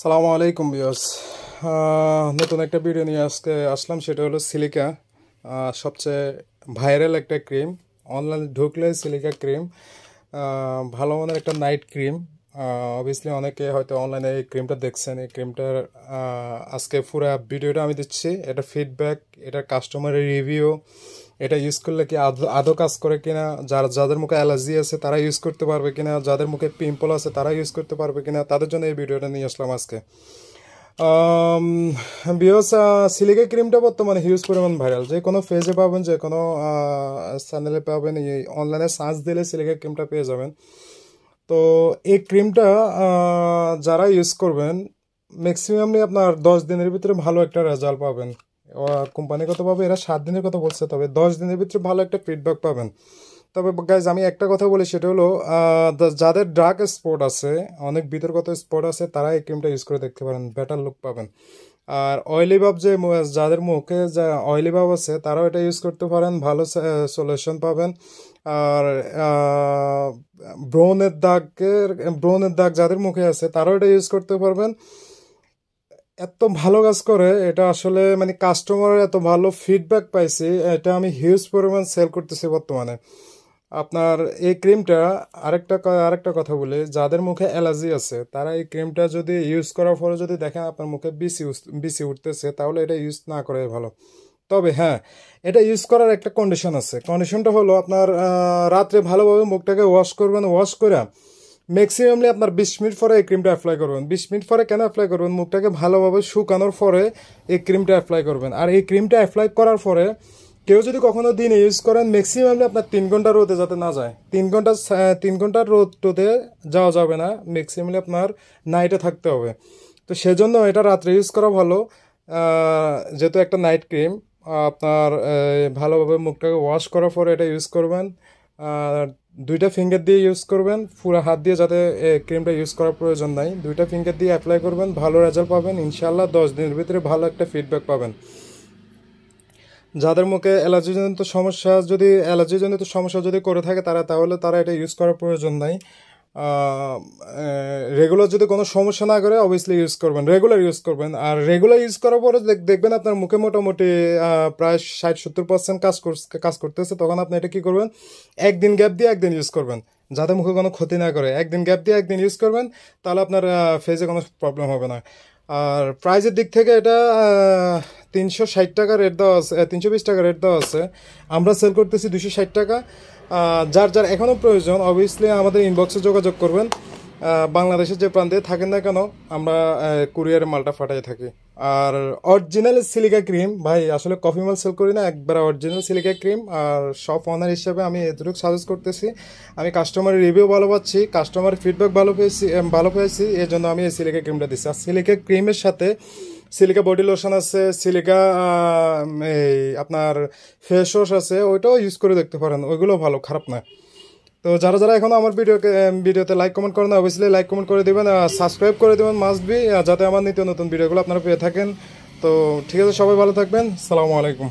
সালামু আলাইকুম ভিউয়ার্স। নতুন একটা ভিডিও নিয়ে আজকে আসলাম, সেটা হলো সিলিকা। সবচেয়ে ভাইরাল একটা ক্রিম, অনলাইনে ঢুকলে সিলিকা ক্রিম ভালো মানের একটা নাইট ক্রিম। অবভিয়াসলি অনেকে হয়তো অনলাইনে এই ক্রিমটা দেখছেন। এই ক্রিমটার আজকে পুরো ভিডিওটা আমি দিচ্ছি, এটা ফিডব্যাক, এটা কাস্টমারের রিভিউ, এটা ইউজ করলে কি আদৌ কাজ করে কিনা, যাদের মুখে অ্যালার্জি আছে তারা ইউজ করতে পারবে কিনা, যাদের মুখে পিম্পল আছে তারা ইউজ করতে পারবে কিনা, তাদের জন্য এই ভিডিওটা নিয়ে আসলাম আজকে। বিকজ সিলিকা ক্রিমটা বর্তমানে হিউজ পরিমাণ ভাইরাল, যে কোনো পেজে পাবেন, যে কোনো চ্যানেলে পাবেন, এই অনলাইনে সার্চ দিলে সিলিকা ক্রিমটা পেয়ে যাবেন। তো এই ক্রিমটা যারা ইউজ করবেন ম্যাক্সিমামলি আপনার 10 দিনের ভিতরে ভালো একটা রেজাল্ট পাবেন। কোম্পানিগতভাবে এরা 7 দিনের কথা বলছে, তবে 10 দিনের ভিতরে ভালো একটা ফিডব্যাক পাবেন। তবে গাইজ আমি একটা কথা বলি, সেটা হলো যাদের ডার্ক স্পট আছে, অনেক বিতর্কত স্পট আছে, তারা এই ক্রিমটা ইউজ করে দেখতে পারেন, বেটার লুক পাবেন। আর অয়েলি ভাব, যাদের মুখে যা অয়েলি ভাব আছে তারাও এটা ইউজ করতে পারেন, ভালো সলিউশন পাবেন। আর ব্রনের দাগ যাদের মুখে আছে তারাও এটা ইউজ করতে পারবেন। এত ভালো কাজ করে এটা, আসলে মানে কাস্টমারের এত ভালো ফিডব্যাক পাইছি, এটা আমি হিউজ পরিমাণ সেল করতেছি বর্তমানে। আপনার এই ক্রিমটা আরেকটা কথা বলি, যাদের মুখে অ্যালার্জি আছে তারা এই ক্রিমটা যদি ইউজ করার পরে যদি দেখেন আপনার মুখে বিসি উঠতেছে, তাহলে এটা ইউজ না করাই ভালো। তবে হ্যাঁ, এটা ইউজ করার একটা কন্ডিশন আছে। কন্ডিশনটা হলো আপনার রাত্রে ভালোভাবে মুখটাকে ওয়াশ করবেন, ওয়াশ করে ম্যাক্সিমামলি আপনার 20 মিনিট পরে এই ক্রিমটা অ্যাপ্লাই করবেন। 20 মিনিট পরে কেন অ্যাপ্লাই করবেন? মুখটাকে ভালোভাবে শুকানোর পরে এই ক্রিমটা অ্যাপ্লাই করবেন। আর এই ক্রিমটা অ্যাপ্লাই করার পরে কেউ যদি কখনো দিনে ইউজ করেন, ম্যাক্সিমামলি আপনার 3 ঘন্টা রোদে যাতে না যায়, 3 ঘন্টা রোদে যাওয়া যাবে না, ম্যাক্সিমামলি আপনার নাইটে থাকতে হবে। তো সেজন্য এটা রাত্রে ইউজ করা ভালো, যেহেতু একটা নাইট ক্রিম। আপনার ভালোভাবে মুখটাকে ওয়াশ করার পরে এটা ইউজ করবেন। 2টা ফিঙ্গার দিয়ে ইউজ করবেন, পুরো হাত দিয়ে যাতে ক্রিমটা ইউজ করার প্রয়োজন নাই, 2টা ফিঙ্গার দিয়ে অ্যাপ্লাই করবেন, ভালো রেজাল্ট পাবেন ইনশাল্লাহ। 10 দিনের ভিতরে ভালো একটা ফিডব্যাক পাবেন। যাদের মুখে অ্যালার্জিজনিত সমস্যা যদি করে থাকে তাহলে এটা ইউজ করার প্রয়োজন নাই। রেগুলার যদি কোনো সমস্যা না করে অবভিয়াসলি রেগুলার ইউজ করবেন। আর রেগুলার ইউজ করার পরে দেখবেন আপনার মুখে মোটামুটি প্রায় 60-70% কাজ করতেছে। তখন আপনি এটা কী করবেন, একদিন গ্যাপ দিয়ে একদিন ইউজ করবেন, যাতে মুখে কোনো ক্ষতি না করে। একদিন গ্যাপ দিয়ে একদিন ইউজ করবেন, তাহলে আপনার ফেসে কোনো প্রবলেম হবে না। আর প্রাইসের দিক থেকে এটা 360 টাকা রেট দেওয়া আছে, 320 টাকা রেট দেওয়া আছে। আমরা সেল করতেছি 260 টাকা। যার এখনও প্রয়োজন অবভিয়াসলি আমাদের ইনবক্সে যোগাযোগ করবেন। বাংলাদেশের যে প্রান্তে থাকেন না কেন, আমরা কুরিয়ারে মালটা পাঠিয়ে থাকি। আর অরিজিনাল সিলিকা ক্রিম, ভাই আসলে কফি মাল সেল করি না, একবার অরিজিনাল সিলিকা ক্রিম। আর শপ ওনার হিসাবে আমি এতটুকু সাজেস্ট করতেছি, আমি কাস্টমারের রিভিউ ভালো পাচ্ছি, কাস্টমারের ফিডব্যাক ভালো পেয়েছি, এই জন্য আমি এই সিলিকা ক্রিমটা দিচ্ছি। আর সিলিকা ক্রিমের সাথে সিলিকা বডি লোশন আছে, সিলিকা এই আপনার ফেস ওয়াশ আছে, ওইটাও ইউজ করে দেখতে পারেন, ওইগুলো ভালো, খারাপ না। তো যারা এখনো আমার ভিডিওতে লাইক কমেন্ট করেন, অবভিয়াসলি লাইক কমেন্ট করে দেবেন, সাবস্ক্রাইব করে দেবেন মাস্ট বি, যাতে আমার নিত্য নতুন ভিডিওগুলো আপনারা পেয়ে থাকেন। তো ঠিক আছে, সবাই ভালো থাকবেন। সালামু আলাইকুম।